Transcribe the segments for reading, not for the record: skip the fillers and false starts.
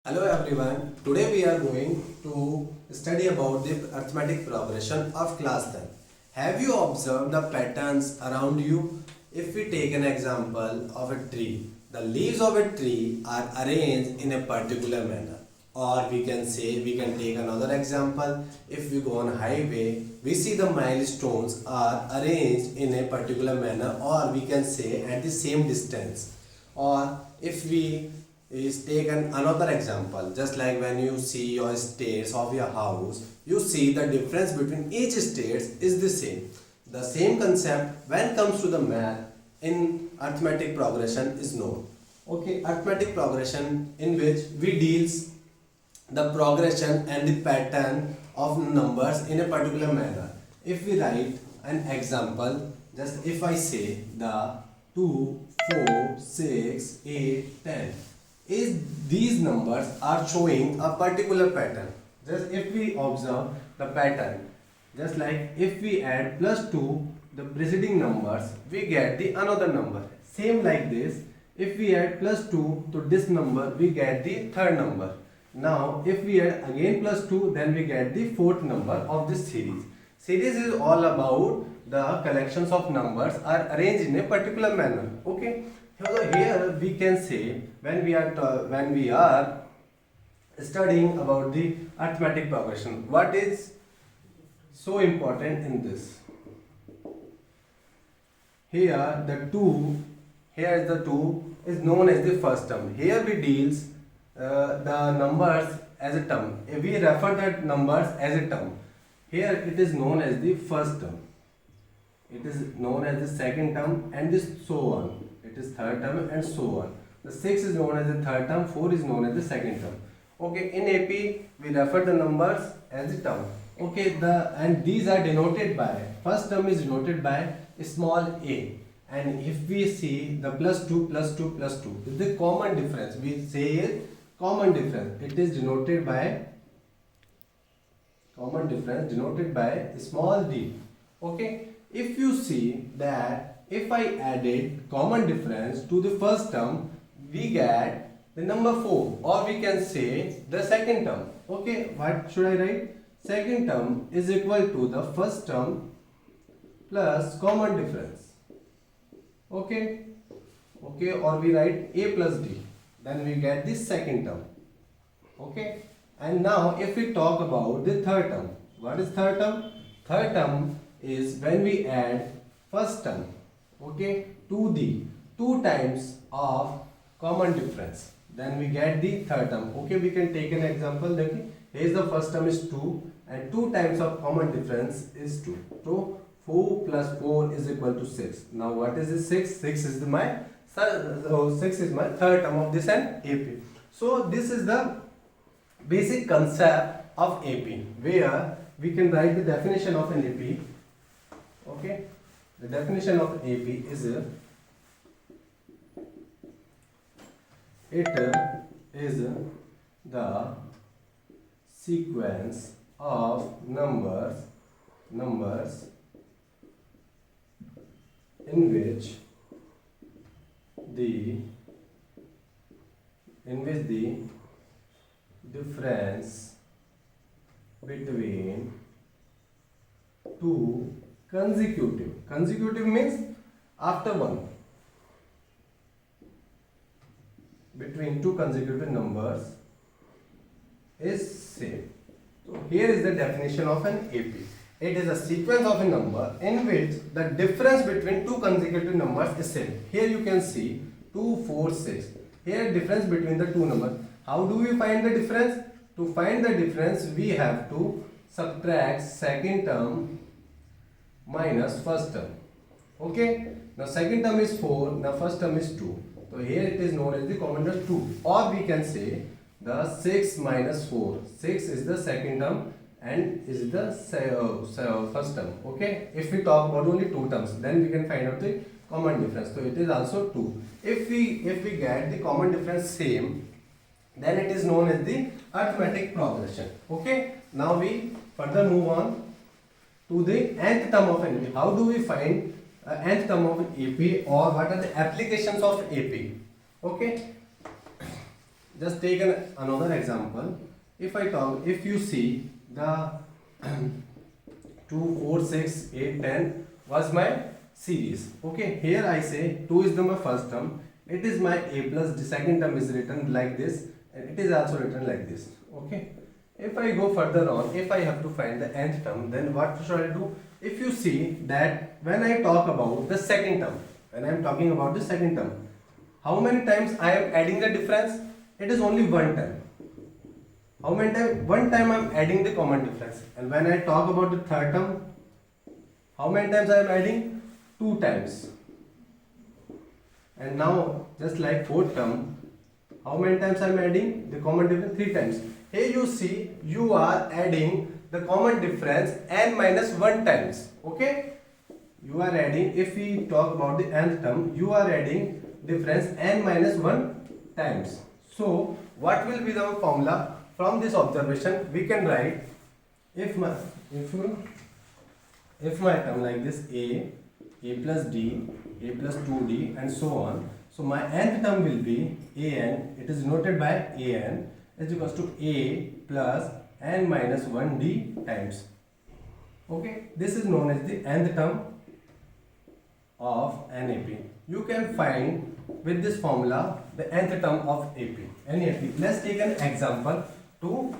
Hello everyone, today we are going to study about the arithmetic progression of class 10. Have you observed the patterns around you? If we take an example of a tree, the leaves of a tree are arranged in a particular manner. Or we can say, we can take another example. If we go on highway, we see the milestones are arranged in a particular manner, or we can say at the same distance. Or if we is taken another example, just like when you see your states of your house, you see the difference between each states is the same concept when comes to the math in arithmetic progression is known. Okay, arithmetic progression in which we deals the progression and the pattern of numbers in a particular manner. If we write an example, just if I say the 2, 4, 6, 8, 10, is these numbers are showing a particular pattern. Just if we observe the pattern, just like if we add plus 2 the preceding numbers, we get the another number. Same like this, if we add plus 2 to this number, we get the third number. Now if we add again plus 2, then we get the fourth number of this series. Series is all about the collections of numbers are arranged in a particular manner. Okay, so here we can say when we are studying about the arithmetic progression, what is so important in this? Here the 2, here is the 2 is known as the first term. Here we deals the numbers as a term. If we refer that numbers as a term, here it is known as the first term. It is known as the second term and this so on. It is third term and so on. The 6 is known as the third term, 4 is known as the second term. Okay, in AP we refer the numbers as the term. Okay, and these are denoted by, first term is denoted by small a, and if we see the plus 2 plus 2 plus 2 is the common difference, we say is common difference, it is denoted by common difference denoted by small d. Okay, if you see that if I added common difference to the first term, we get the number 4, or we can say the second term. Okay, what should I write? Second term is equal to the first term plus common difference. Okay, okay, or we write a plus d, then we get the second term. Okay, and now if we talk about the third term, what is third term? Third term is when we add first term, okay, to the 2 times of common difference, then we get the third term. Okay, we can take an example. Okay, here is the first term is 2 and 2 times of common difference is 2. So 4 plus 4 is equal to 6. Now what is this 6? 6 is my 6 is my third term of this and AP. So this is the basic concept of AP, where we can write the definition of an AP. Okay, the definition of AP is it is the sequence of numbers in which the difference between two consecutive means after one, between two consecutive numbers is same. So here is the definition of an AP. It is a sequence of a number in which the difference between two consecutive numbers is same. Here you can see 2, 4, 6. Here difference between the two numbers. How do we find the difference? To find the difference, we have to subtract second term minus first term. Okay, now second term is 4, now first term is 2. So here it is known as the common term 2, or we can say the 6 minus 4. 6 is the second term and is the first term. Okay, if we talk about only two terms, then we can find out the common difference. So it is also 2. If we get the common difference same, then it is known as the arithmetic progression. Okay, now we further move on to the nth term of an AP. How do we find nth term of AP, or what are the applications of AP? Okay, just take another example. If you see the 2, 4, 6, 8, 10 was my series. Okay, here I say 2 is my first term. It is my a plus. The second term is written like this, and it is also written like this. Okay. If I go further on, if I have to find the nth term, then what should I do? If you see that when I talk about the second term, when I am talking about the second term, how many times I am adding the difference? It is only one time. How many times? One time I am adding the common difference. And when I talk about the third term, how many times I am adding? 2 times. And now, just like fourth term, how many times I am adding the common difference? 3 times. Here you see, you are adding the common difference n minus 1 times. Okay? You are adding, if we talk about the nth term, you are adding difference n minus 1 times. So, what will be the formula? From this observation, we can write, if my term like this a plus d, a plus 2d and so on. So, my nth term will be an, it is noted by an, is equals to a plus n minus 1d times. Okay, this is known as the nth term of NAP. You can find with this formula the nth term of NAP. Let's take an example to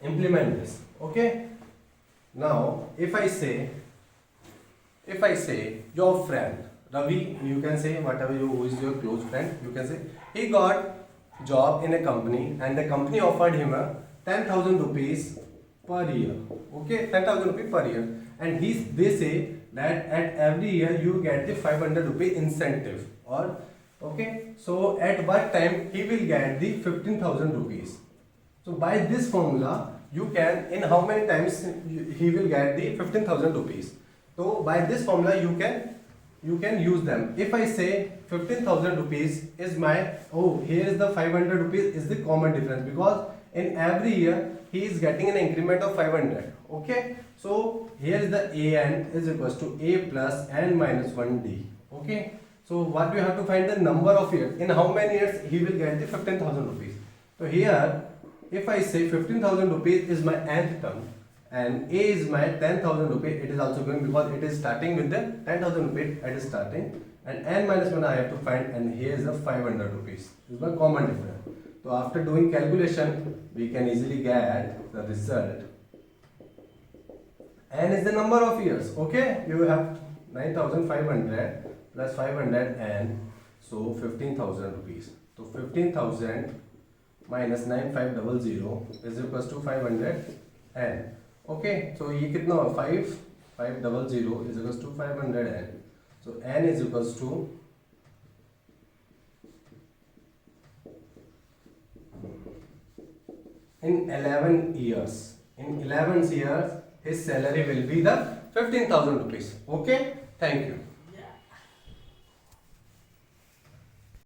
implement this. Okay, now if I say your friend Ravi, you can say whatever who is your close friend, you can say he got job in a company and the company offered him a 10,000 rupees per year. Okay, 10,000 rupees per year, and they say that at every year you get the 500 rupee incentive. Or okay, so at what time he will get the 15,000 rupees. So by this formula you can, in how many times he will get the 15,000 rupees. So by this formula you can use them. If I say 15,000 rupees is my, here is the 500 rupees is the common difference, because in every year he is getting an increment of 500. Okay, so here is the an is equals to a plus n minus 1d. Okay, so what we have to find the number of years, in how many years he will get the 15,000 rupees. So here if I say 15,000 rupees is my nth term and a is my 10,000 rupees, it is also going because it is starting with the 10,000 rupees, it is starting, and n minus 1 I have to find, and here is the 500 rupees. This is my common difference. So after doing calculation, we can easily get the result. N is the number of years. Okay, you have 9,500 plus 500 n, so 15,000 rupees. So 15,000 minus 9500 is equals to 500 n. Okay, so ये कितना हुआ 5,500 is equals to 500 n. So n is equals to in 11 years. In 11 years, his salary will be the 15,000 rupees. Okay, thank you.